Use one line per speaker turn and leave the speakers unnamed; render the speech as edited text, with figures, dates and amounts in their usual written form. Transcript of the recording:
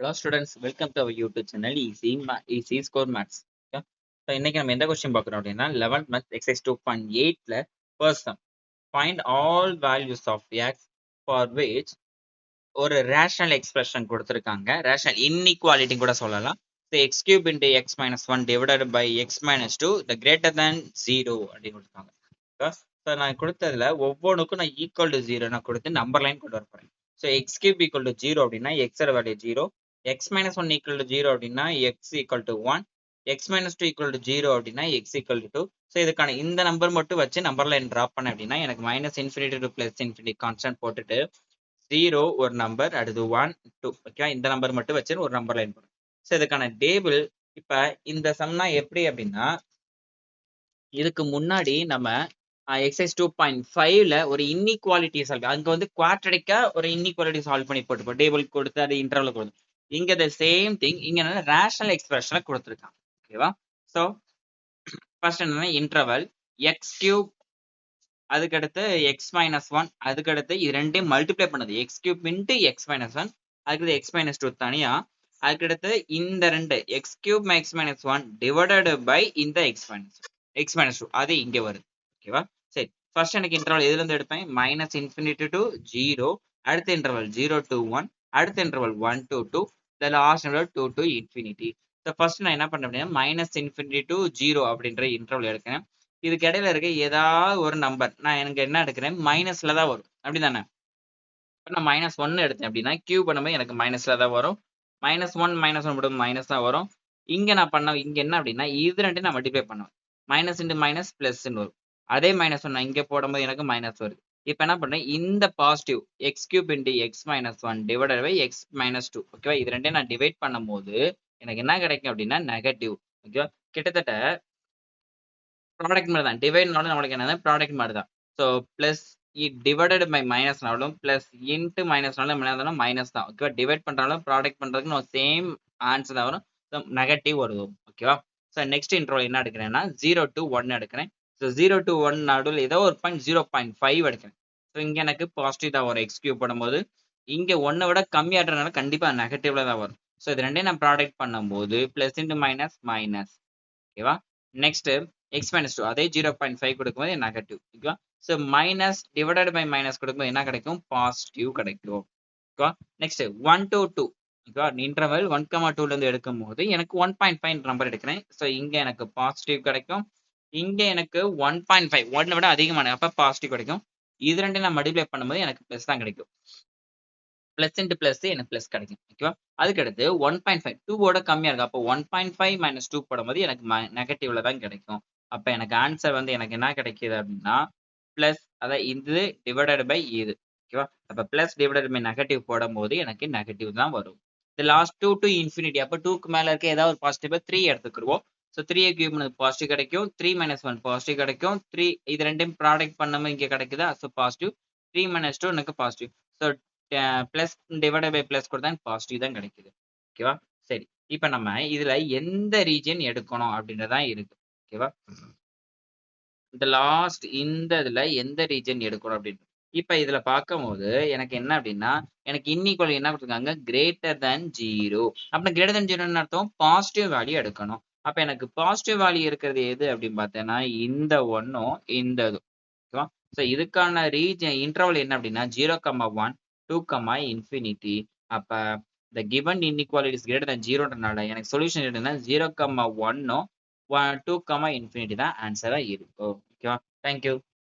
Hello students, welcome to our YouTube channel Easy Score Maths. Okay. So இன்னைக்கு நம்ம எந்த question பார்க்குறோம் அப்படின்னா 11th month exercise 2.8ல first sum find all values of x for which ஒரு rational expression கொடுத்துருக்காங்க. Rational inequality கூட சொல்லலாம். So x cube into x minus 1 divided by x minus 2 the greater than 0 அப்படின்னு கொடுத்துருக்காங்க. ஸோ நான் கொடுத்ததுல ஒவ்வொன்றுக்கும் நான் ஈக்குவல் டு 0 நான் கொடுத்து நம்பர் லைன் கொண்டு வர போறேன். So X cube equal to 0 அப்படின்னா எக்ஸோட value 0, X minus 1 equal to 0 அப்படின்னா X equal to 1, X minus 2 equal to 0 அப்படின்னா எக்ஸ் ஈக்குவல் டு 2. ஸோ இதுக்கான இந்த நம்பர் மட்டும் வச்சு நம்பர் லைன் ட்ராப் பண்ண அப்படின்னா எனக்கு minus infinity to plus infinity constant போட்டுட்டு 0 ஒரு நம்பர், அடுத்து 1 2 ஓகே, இந்த நம்பர் மட்டும் வச்சு ஒரு நம்பர் லைன் போடுறேன். ஸோ இதுக்கான டேபிள் இப்ப இந்த சம்னா எப்படி அப்படின்னா, இதுக்கு முன்னாடி நம்ம எக்ஸசைஸ் 2.5ல ஒரு இன்இக்வாலிட்டி சால்வ், அங்க வந்து குவாட்ரடிக்கா ஒரு இன்இக்வாலிட்டி சால்வ் பண்ணி போட்டுப்போம். டேபிள் கொடுத்து அது இன்டர்வல் கொடுத்து, இங்க த சேம் திங் இங்க என்ன ரேஷனல் எக்ஸ்பிரஷனை கொடுத்துருக்கான். ஓகேவா? ஸோ ஃபர்ஸ்ட் என்னன்னா இன்டர்வல் எக்ஸ் கியூப், அதுக்கடுத்து எக்ஸ் மைனஸ் 1, அதுக்கடுத்து இது ரெண்டையும் மல்டிப்ளை பண்ணது x cube into x minus 1, அதுக்கடுத்து எக்ஸ் மைனஸ் 2 தனியா, அதுக்கடுத்து இந்த ரெண்டு x cube x minus 1 divided by இந்த எக்ஸ் மைனஸ் 2 அது இங்க வருது. ஓகேவா? சரி, ஃபர்ஸ்ட் எனக்கு இன்டர்வல் எதுல இருந்து எடுப்பேன்? மைனஸ் இன்ஃபினிட்டி டு 0, அடுத்த இன்டர்வல் 0 டு 1, அடுத்த interval 1 to 2, the last interval 2 to infinity. So first நான் என்ன பண்றேன் அப்படின்னா மைனஸ் இன்ஃபினிட்டி டு 0 அப்படின்ற இன்டர்வல் எடுக்கிறேன். இதுக்கு இடையில இருக்க ஏதாவது ஒரு நம்பர் நான் எனக்கு என்ன எடுக்கிறேன், மைனஸ்ல தான் வரும். அப்படிதானே? இப்போ நான் மைனஸ் 1 எடுத்தேன் அப்படின்னா கியூப் பண்ணும்போது எனக்கு மைனஸ்ல தான் வரும். மைனஸ் 1 போடும் மைனஸ் தான் வரும். இங்க நான் பண்ண இங்க என்ன அப்படின்னா இது ரெண்டு நான் மல்டிப்ளை பண்ணுவேன். மைனஸ் இன்டு மைனஸ் பிளஸ் வரும். அதே மைனஸ் 1 இங்க போடும்போது எனக்கு மைனஸ் வருது. இப்போ என்ன பண்றேன், இந்த positive x cube into x minus 1 divided by x minus 2, ஓகேவா? இது ரெண்டையும் நான் டிவைட் பண்ணும்போது எனக்கு என்ன கிடைக்கும் அப்படின்னா நெகட்டிவ். ஓகேவா? கிட்டத்தட்ட ப்ராடக்ட் மாதிரி தான். டிவைட்னாலும் நம்மளுக்கு என்னது ப்ராடக்ட் மாதிரி தான். ஸோ பிளஸ் டிவைடட் பை மைனஸ்னாலும் பிளஸ் இன்ட்டு மைனஸ்னாலும் என்ன மைனஸ் தான். ஓகேவா? டிவைட் பண்றாலும் ப்ராடக்ட் பண்றதுக்கு நம்ம சேம் ஆன்சர் தான் வரும். ஸோ நெகட்டிவ் வரும். ஓகேவா? ஸோ நெக்ஸ்ட் இன்ட்ரோல் என்ன எடுக்கிறேன்னா 0 டு 1 எடுக்கிறேன். ஸோ 0 டு 1 நடுவில் ஏதோ ஒரு பாயிண்ட் 0.5 எடுக்கிறேன். ஸோ இங்க எனக்கு பாசிட்டிவ் தான் வரும். எக்ஸ் கியூப் பண்ணும்போது இங்க 1 விட கம்மியாடுறதுனால கண்டிப்பா நெகட்டிவ்ல தான் வரும். ஸோ இது ரெண்டையும் நான் ப்ராடக்ட் பண்ணும்போது பிளஸ் இன்ட்டு மைனஸ் மைனஸ். ஓகேவா? நெக்ஸ்ட் எக்ஸ் மைனஸ் 2 அதே 0.5 கொடுக்கும்போது நெகட்டிவ். ஓகேவா? So minus divided by minus கொடுக்கும்போது என்ன கிடைக்கும்? பாசிட்டிவ் கிடைக்கும். ஓகேவா? நெக்ஸ்ட் 1 டு 2, ஓகேவா? இன்டர்வல் 1,2ல இருந்து எடுக்கும் போது எனக்கு 1.5 நம்பர் எடுக்கிறேன். ஸோ இங்க எனக்கு பாசிட்டிவ் கிடைக்கும். இங்க எனக்கு 1.5 1 விட அதிகமான அப்ப பாசிட்டிவ் கிடைக்கும். இது ரெண்டையும் நான் மல்டிப்ளை பண்ணும்போது எனக்கு பிளஸ் தான் கிடைக்கும். பிளஸ் இன்ட்டு பிளஸ் எனக்கு பிளஸ் கிடைக்கும். ஓகேவா? அதுக்கடுத்து 1.5 2வோட கம்மியா இருக்கு. அப்போ 1.5 மைனஸ் 2 போடும்போது எனக்கு நெகட்டிவ்ல தான் கிடைக்கும். அப்ப எனக்கு ஆன்சர் வந்து எனக்கு என்ன கிடைக்குது அப்படின்னா பிளஸ், அதாவது இது டிவைடட் பை இது. ஓகேவா? அப்ப பிளஸ் டிவைடட் பை நெகட்டிவ் போடும்போது எனக்கு நெகட்டிவ் தான் வரும். இந்த லாஸ்ட் 2 டு இன்ஃபினிட்டி, அப்ப 2க்கு மேல இருக்க ஏதாவது ஒரு பாசிட்டிவ் 3 எடுத்துக்கிடுவோம். ஸோ 3 கியூப் பாசிட்டிவ் கிடைக்கும். 3 மைனஸ் 1 பாசிட்டிவ் கிடைக்கும். 3 இது ரெண்டையும் ப்ராடக்ட் பண்ணாம இங்க கிடைக்குதா? So positive. 3 மைனஸ் 2 எனக்கு positive. So plus divided by plus கொடுத்தா பாசிட்டிவ் தான் கிடைக்குது. ஓகேவா? சரி, இப்ப நம்ம இதுல எந்த ரீஜன் எடுக்கணும் அப்படின்றதான் இருக்கு. ஓகேவா? இந்த லாஸ்ட் இந்த இதுல எந்த ரீஜன் எடுக்கணும் அப்படின்னு இப்ப இதுல பார்க்கும்போது எனக்கு என்ன அப்படின்னா எனக்கு இன்இக்வல் என்ன கொடுத்துருக்காங்க, கிரேட்டர் தேன் 0. அப்ப கிரேட்டர் தேன் 0 அர்த்தம் பாசிட்டிவ் வேல்யூ எடுக்கணும். அப்ப எனக்கு பாசிட்டிவ் வேல்யூ இருக்கிறது எது அப்படின்னு பார்த்தேன்னா இந்த ஒன்னும் இந்த இது. ஓகேவா? ஸோ இதுக்கான ரீஜன் இன்டர்வல் என்ன அப்படின்னா 0,1 2, இன்ஃபினிட்டி. அப்ப the given inequality is greater than 0ன்றனால எனக்கு சொல்யூஷன் என்னன்னா 0,1 2, இன்ஃபினிட்டி தான் ஆன்சரா இருக்கும். ஓகேவா? தேங்க்யூ.